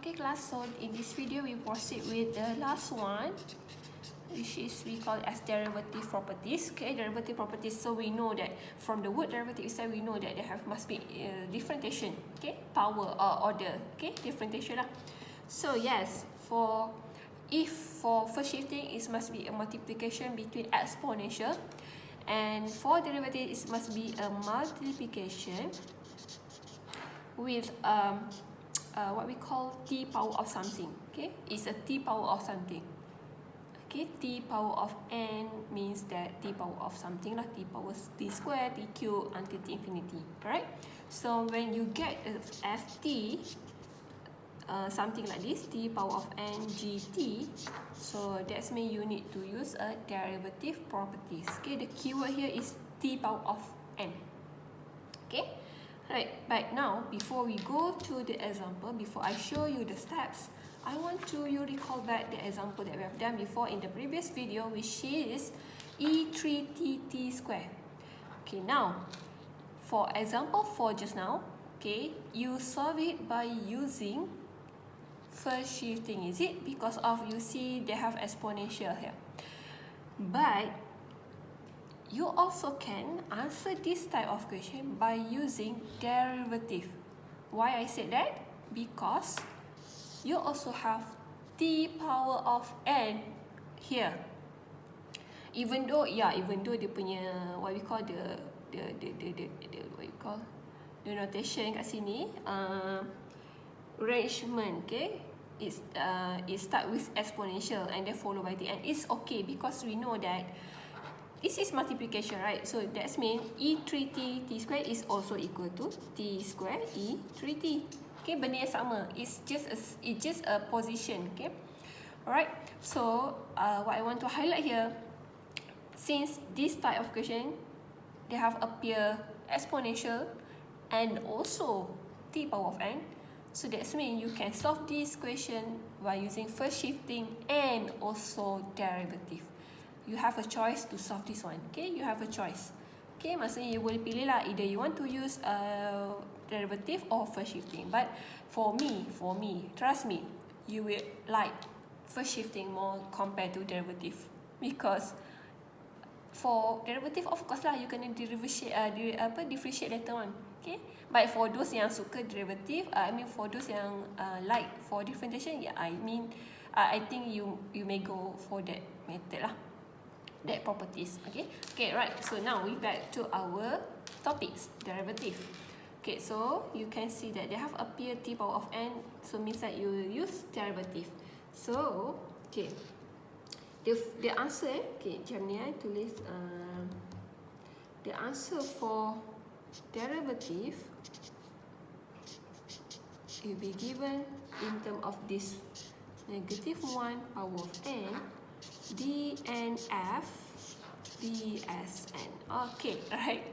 Okay class, so in this video we proceed with the last one, which is we call as derivative properties. Okay, derivative properties, so we know that from the word derivative itself we know that they must be differentiation, okay, power or order, okay, differentiation lah. So yes, for first shifting it must be a multiplication between exponential, and for derivative it must be a multiplication with what we call t power of something. Okay, it's a t power of something. Okay, t power of n means that t power of something lah, t power t square, t cube until t infinity. Alright, so when you get a ft something like this, t power of n gt, so that's mean you need to use a derivative properties. Okay, the keyword here is t power of n. Okay, right, but now before we go to the example, before I show you the steps, I want you recall back the example that we have done before in the previous video, which is E3tt square. Okay, now for example 4 just now, okay, you solve it by using first shifting, is it? Because of, you see they have exponential here. But you also can answer this type of question by using derivative. Why I said that? Because you also have t power of n here. Even though dia punya what we call the what you call the notation kat sini, arrangement, okay, it start with exponential and then followed by the n. It's okay because we know that this is multiplication, right? So that means E3t square is also equal to t square E3t. Okay, benda yang sama. It's just a position. Okay, alright. So what I want to highlight here, since this type of question they have appear exponential and also t power of n, so that means you can solve this question by using first shifting and also derivative. You have a choice to solve this one. Okay, you have a choice. Okay, maksudnya you boleh pilih lah, either you want to use derivative or first shifting. But for me, trust me, you will like first shifting more compared to derivative, because for derivative of course lah you kena differentiate later on. Okay, but for those yang suka derivative, for those yang like for differentiation, yeah, I think you may go for that method lah, that properties. Okay, right. So now we back to our topics, derivative. Okay, so you can see that they have appear t power of n, so means that you use derivative. So okay, the answer, okay, macam ni tulis the answer for derivative will be given in term of this negative 1 power of n dnf dsn. Okay, right.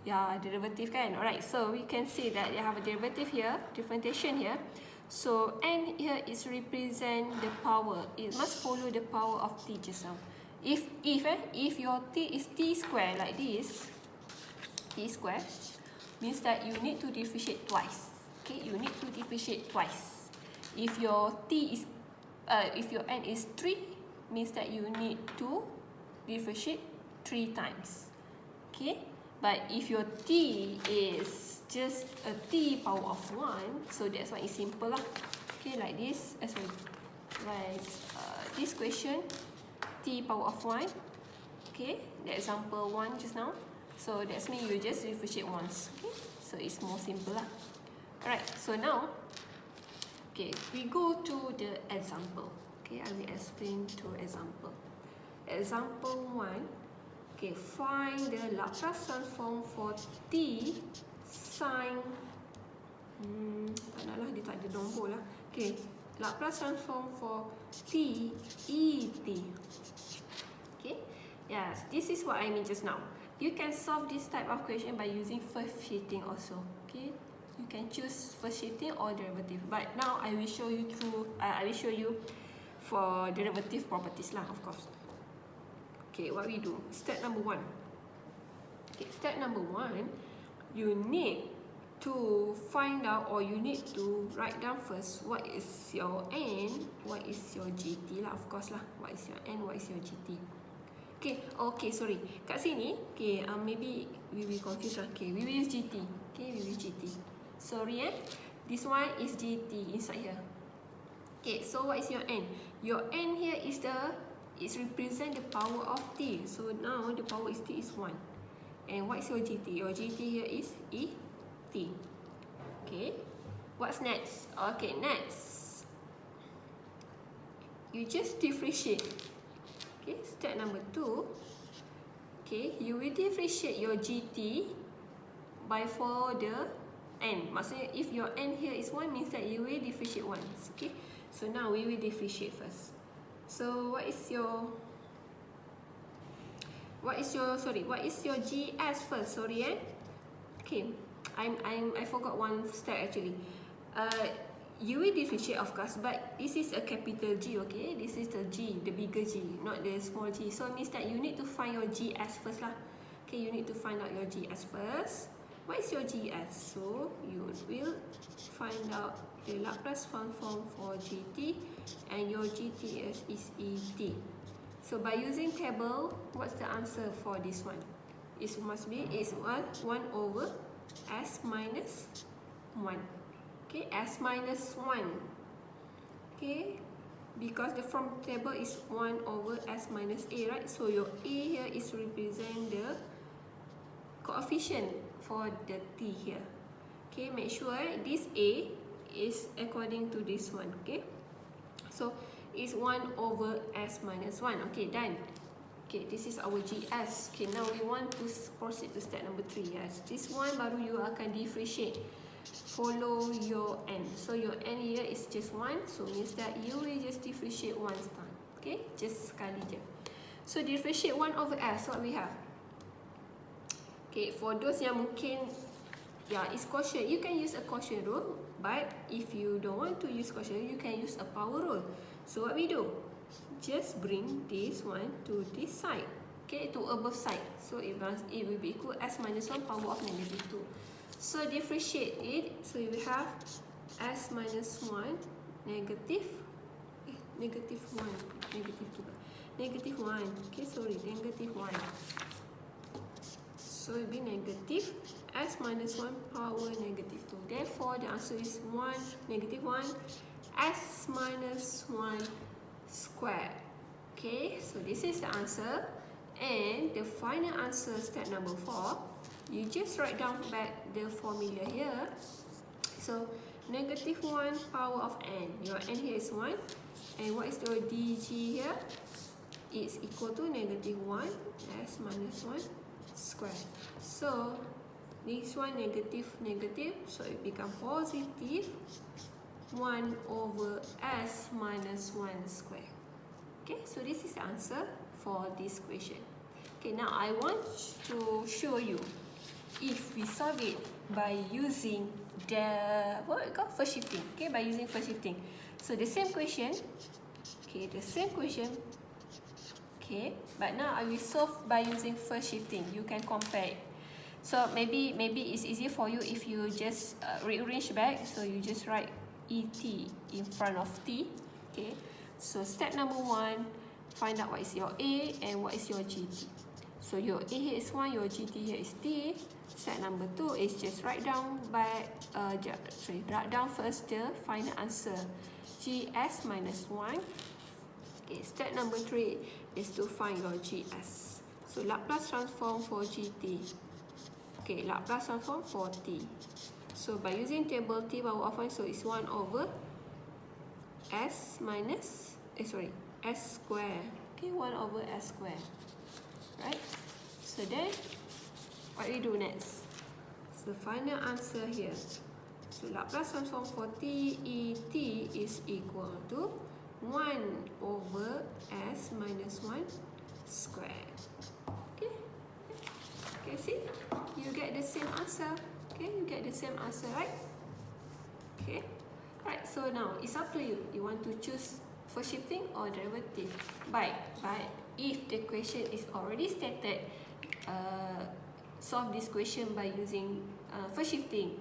Yeah, derivative kan. Alright, so we can see that you have a derivative here, differentiation here. So n here is represent the power. It must follow the power of t just now. If your t is t square like this, t square means that you need to differentiate twice. Okay, you need to differentiate twice. If your n is 3, means that you need to differentiate 3 times. Okay, but if your t is just a t power of 1, so that's why it's simple lah. Okay, like this, like this question, t power of 1. Okay, the example 1 just now. So that's mean you just differentiate once. Okay, so it's more simple lah. Alright, so now, okay, we go to the example. Okay, I will explain to example. Example 1. Okay, find the Laplace transform for t sin, tak nak lah, dia tak ada nombor lah. Okay, Laplace transform for t et. Okay, yes, this is what I mean just now. You can solve this type of question by using first shifting also. Okay, you can choose first shifting or derivative. But now I will show you for derivative properties lah, of course. Okay, what we do? Step number 1. Okay, step number 1, you need to find out, or you need to write down first what is your n, what is your gt lah, of course lah. What is your n, what is your gt. Okay, sorry. Kat sini, maybe we will confuse lah. We will use gt. We will use gt. Sorry this one is gt inside here. So what is your n? Your n here is represent the power of t. So now the power is t is 1. And what is your gt? Your gt here is e t. What's next? Next, you just differentiate. Step number 2. You will differentiate your gt by for the n. Maksudnya if your n here is 1 means that you will differentiate once. So now we will differentiate first. So what is your gs first? Sorry I forgot one step actually. You will differentiate of course, but this is a capital G, this is the G, the bigger G, not the small g. So it means that you need to find your gs first lah. You need to find out your gs first. What is your gs? So you will find out the Laplace transform for gt, and your gt is et. So by using table, what's the answer for this one? It must be 1 over s minus 1. S minus 1. Because the from table is 1 over s minus a, right? So your a here is represent the coefficient for the t here. Make sure this a is according to this one. So it's 1 over s minus 1. Done. This is our gs. Now we want to proceed to step number 3. This one baru you akan differentiate. Follow your n. So your n here is just 1. So means that you will just differentiate once time. Just sekali je. So differentiate 1 over s. What we have? For those yang mungkin it's quotient, you can use a quotient rule. But if you don't want to use quotient, you can use a power rule. So what we do? Just bring this one to this side. To above side. So it will be equal s minus 1 power of negative 2. So differentiate it. So you will have s minus 1 negative 1. Negative 1. Negative 1. Negative 1. So it will be negative s minus 1 power negative 2. Therefore, the answer is negative 1 s minus 1 squared. So this is the answer. And the final answer, step number 4, you just write down back the formula here. So negative 1 power of n. Your n here is 1. And what is your dg here? It's equal to negative 1 s minus 1 squared. So this one negative, so it becomes positive 1 over s minus 1 squared. So this is the answer for this question. Now I want to show you if we solve it by using the first shifting. By using first shifting. So the same question. But now I will solve by using first shifting. You can compare it. So maybe it's easier for you if you just rearrange back. So you just write et in front of t. So step number 1, find out what is your a and what is your gt. So your a here is 1, your gt here is t. Step number 2 is just write down write down first the final answer, gs minus 1. Step number 3 is to find your gs. So Laplace transform for gt. Laplace transform for t. So by using table t power of 1, so it's 1 over s minus s square. 1 over s square. Right? So then what we do next? So the final answer here. So Laplace transform for t et is equal to 1 over s minus 1 square. See? You get the same answer. You get the same answer, right? Right, so now it's up to you. You want to choose first shifting or derivative. But if the question is already stated, solve this question by using first shifting.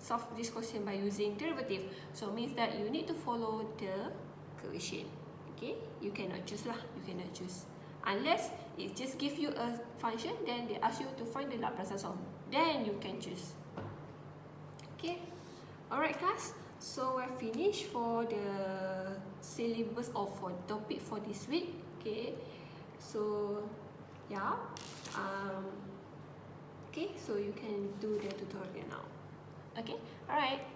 solve this question by using derivative. So means that you need to follow the equation. Okay, you cannot choose lah. You cannot choose unless it just give you a function, then they ask you to find the Laplace transform. Then you can choose. Okay, alright class. So we're finished for the syllabus or for topic for this week. Okay, so yeah, okay, so you can do the tutorial now. Okay, alright.